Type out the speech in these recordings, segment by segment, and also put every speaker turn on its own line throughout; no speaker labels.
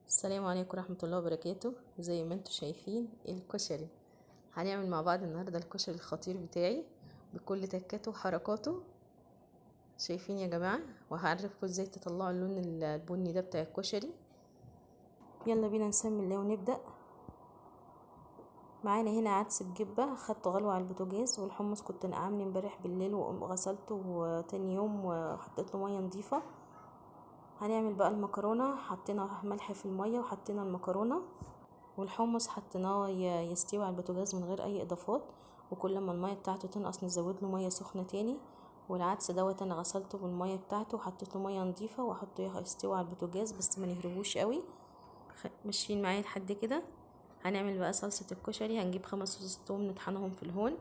السلام عليكم ورحمة الله وبركاته. زي ما انتم شايفين الكشري، هنعمل مع بعض النهاردة الكشري الخطير بتاعي بكل تكاته وحركاته. شايفين يا جماعة؟ وهعرفكم ازاي تطلعوا اللون البني ده بتاع الكشري. يلا بينا نسمي الله ونبدأ. معانا هنا عدس بجبة، خدته غلوة على البوتاجاز، والحمص كنت نقعمني امبارح بالليل وغسلته وتاني يوم وحطيت له مية نضيفة. هنعمل بقى المكرونة، حطينا ملح في المية وحطينا المكرونة، والحمص حطيناه يستوي على البوتاجاز من غير اي اضافات، وكل ما الميه بتاعته تنقص نزود له ميه سخنه تاني. والعدس دوت انا غسلته بالميه بتاعته وحطيت له ميه نظيفه واحطه يستوي على البوتاجاز بس ما نهربوش قوي. ماشيين معايا لحد كده. هنعمل بقى صلصه الكشري. هنجيب 5 فصوص توم نطحنهم في الهون،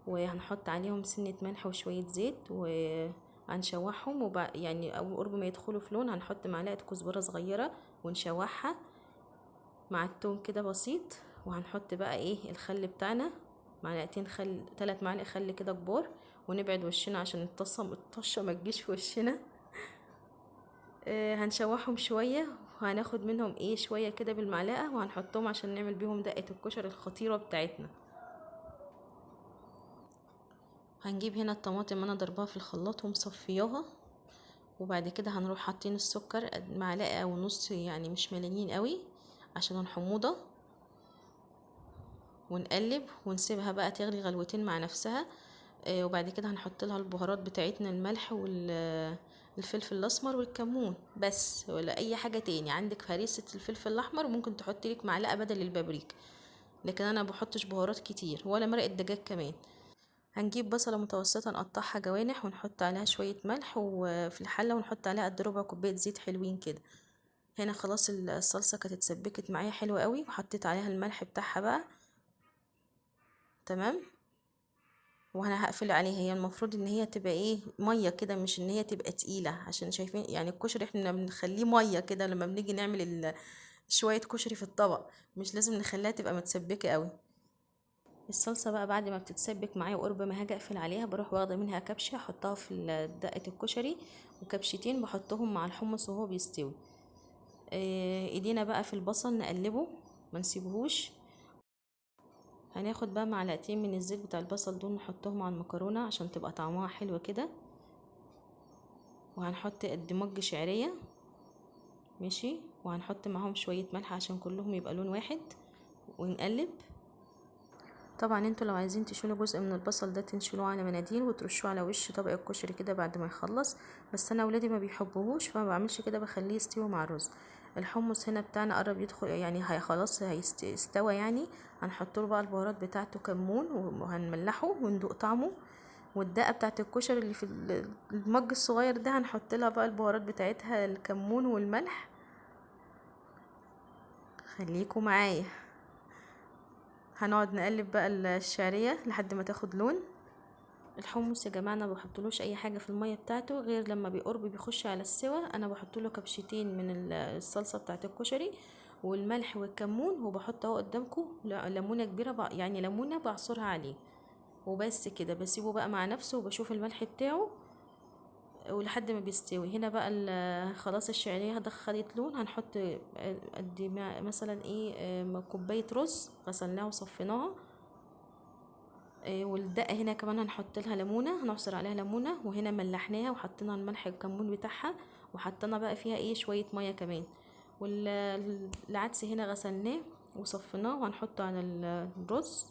وهنحط عليهم سنه ملح وشويه زيت وهنشوحهم، يعني اول قرب ما يدخلوا في لون هنحط معلقه كزبره صغيره ونشوحها مع التوم كده بسيط. وهنحط بقى ايه الخل بتاعنا، معلقتين خل، 3 معالق خل كده كبار، ونبعد وشنا عشان الطشه ما تجيش في وشنا. هنشوحهم شويه وهناخد منهم ايه شويه كده بالمعلقه وهنحطهم عشان نعمل بيهم دقه الكشري الخطيره بتاعتنا. هنجيب هنا الطماطم انا ضربها في الخلاط ومصفياها، وبعد كده هنروح حاطين السكر معلقه او نص، يعني مش مليانين قوي عشان الحموضه، ونقلب ونسيبها بقى تغلي غلوتين مع نفسها. وبعد كده هنحط لها البهارات بتاعتنا، الملح والفلفل الاسمر والكمون بس، ولا اي حاجه تاني. عندك هريسه الفلفل الاحمر وممكن تحطي لك معلقه بدل البابريكا، لكن انا بحطش بهارات كتير ولا مرق الدجاج كمان. هنجيب بصله متوسطه نقطعها جوانح ونحط عليها شويه ملح وفي الحله، ونحط عليها قد ربع كوبايه زيت حلوين كده. هنا خلاص الصلصه كانت اتسبكت معايا حلوه قوي، وحطيت عليها الملح بتاعها بقى. تمام. وانا هقفل عليها. هي المفروض ان هي تبقى ايه ميه كده، مش ان هي تبقى تقيله، عشان شايفين يعني الكشري احنا بنخليه ميه كده لما بنيجي نعمل شويه كشري في الطبق، مش لازم نخليها تبقى متسبكه قوي. الصلصه بقى بعد ما بتتسبك معايا وقرب ما هاجي اقفل عليها، بروح واخده منها كبشه احطها في دقه الكشري، وكبشتين بحطهم مع الحمص وهو بيستوي. ايدينا بقى في البصل نقلبه ما نسيبهوش. هناخد بقى معلقتين من الزيت بتاع البصل دول نحطهم على المكرونه عشان تبقى طعمها حلو كده، وهنحط قد مج شعريه. ماشي. وهنحط معاهم شويه ملح عشان كلهم يبقى لون واحد، ونقلب. طبعا انتوا لو عايزين تشيلوا جزء من البصل ده تنشلوه على مناديل وترشوه على وش طبق الكشري كده بعد ما يخلص، بس انا ولادي ما بيحبوهوش فما بعملش كده، بخليه يستوي مع الرز. الحمص هنا بتاعنا قرب يدخل، يعني هي خلاص هيستوى يعني. هنحط له بقى البهارات بتاعته، كمون، وهنملحه وندوق طعمه. والدقه بتاعت الكشري اللي في المج الصغير ده هنحط لها بقى البهارات بتاعتها، الكمون والملح. خليكوا معايا. هنقعد نقلب بقى الشعريه لحد ما تاخد لون. الحمص يا جماعه انا بحطلوش اي حاجه في الميه بتاعته غير لما بيقرب بيخش على السوا، انا بحطله كبشتين من الصلصه بتاعت الكشري والملح والكمون، وبحط اهو قدامكم ليمونه كبيره يعني ليمونه بعصرها عليه، وبس كده. بسيبه بقى مع نفسه وبشوف الملح بتاعه ولحد ما بيستوي. هنا بقى خلاص الشعريه خدت لون. هنحط قد مثلا ايه كوبايه رز غسلناها وصفيناها. والدقه هنا كمان هنحط لها ليمونه، هنعصر عليها ليمونه، وهنا ملحناها وحطينا الملح الكمون بتاعها، وحطينا بقى فيها ايه شويه ميه كمان. والعدس هنا غسلناه وصفيناه وهنحطه على الرز.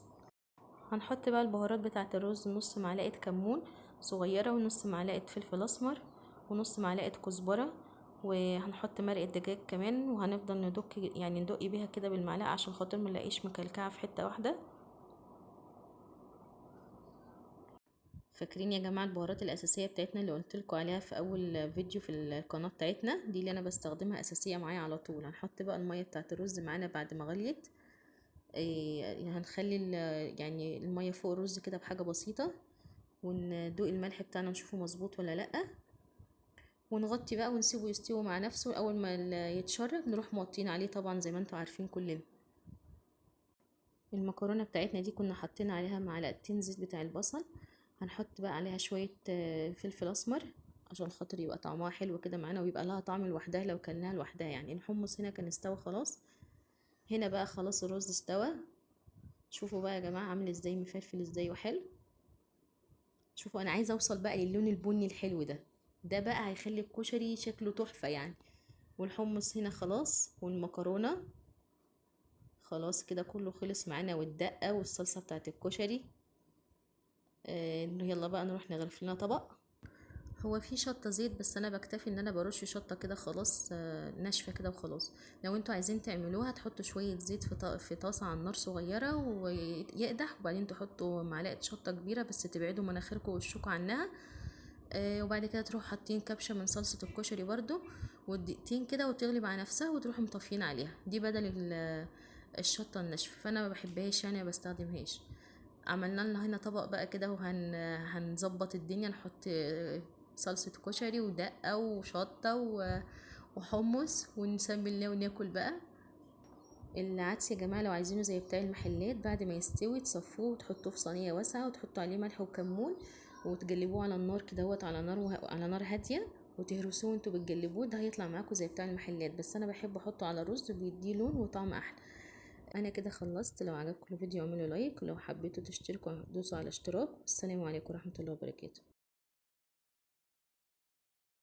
هنحط بقى البهارات بتاعه الرز، نص معلقه كمون صغيره، ونص معلقه فلفل اسمر، ونص معلقه كزبره، وهنحط مرقه دجاج كمان، وهنفضل يعني ندق بيها كده بالمعلقه عشان خاطر ما نلاقيش مكلكعه في حته واحده. فاكرين يا جماعه البهارات الاساسيه بتاعتنا اللي قلت لكم عليها في اول فيديو في القناه بتاعتنا دي، اللي انا بستخدمها اساسيه معايا على طول. هنحط بقى الميه بتاعه الرز معانا بعد ما غليت. هنخلي يعني الميه فوق الرز كده بحاجه بسيطه، وندوق الملح بتاعنا نشوفه مظبوط ولا لا، ونغطي بقى ونسيبه يستوي مع نفسه. اول ما يتشرب نروح موطين عليه طبعا زي ما انتوا عارفين كلنا. المكرونه بتاعتنا دي كنا حاطين عليها معلقتين زيت بتاع البصل. هنحط بقى عليها شويه فلفل اسمر عشان خاطر يبقى طعمها حلو كده معانا، ويبقى لها طعم لوحدها لو كلناها لوحدها. يعني الحمص هنا كان استوى خلاص. هنا بقى خلاص الرز استوى. شوفوا بقى يا جماعه عامل ازاي، مفلفل ازاي وحلو. شوفوا انا عايزه اوصل بقى للون البني الحلو ده. ده بقى هيخلي الكشري شكله تحفه يعني. والحمص هنا خلاص، والمكرونه خلاص كده كله خلص معانا، والدقه والصلصه بتاعت الكشري. يلا بقى نروح نغرف لنا طبق. هو في شطه زيت، بس انا بكتفي ان انا برش شطه كده خلاص، ناشفه كده وخلاص. لو انتوا عايزين تعملوها تحطوا شويه زيت في طاسه على النار صغيره ويقدح، وبعدين تحطوا معلقه شطه كبيره، بس تبعدوا مناخيركم ووشكم عنها. وبعد كده تروحوا حاطين كبشه من صلصه الكشري برضو، ودقيقتين كده وتغلي مع نفسها، وتروحوا مطفيين عليها. دي بدل الشطه الناشفه، فانا ما بحبهاش يعني، ما بستخدمهاش. عملنا لنا هنا طبق بقى كده، هنظبط الدنيا، نحط صلصة كشري ودقة وشطة وحمص، ونسمي الله وناكل بقى. العدس يا جماعة لو عايزينه زي بتاع المحلات، بعد ما يستوي تصفوه وتحطوه في صينية واسعة، وتحطوا عليه ملح وكمون، وتجلبوه على النار كدهوت، على نار هادية، وتهرسوه وانتوا بتجلبوه. ده هيطلع معاكم زي بتاع المحلات، بس انا بحب احطه على الرز، بيديه لون وطعم احلى. انا كده خلصت. لو عجبكم الفيديو اعملوا لايك، ولو حبيتوا تشتركوا دوسوا على اشتراك. والسلام عليكم ورحمة الله وبركاته.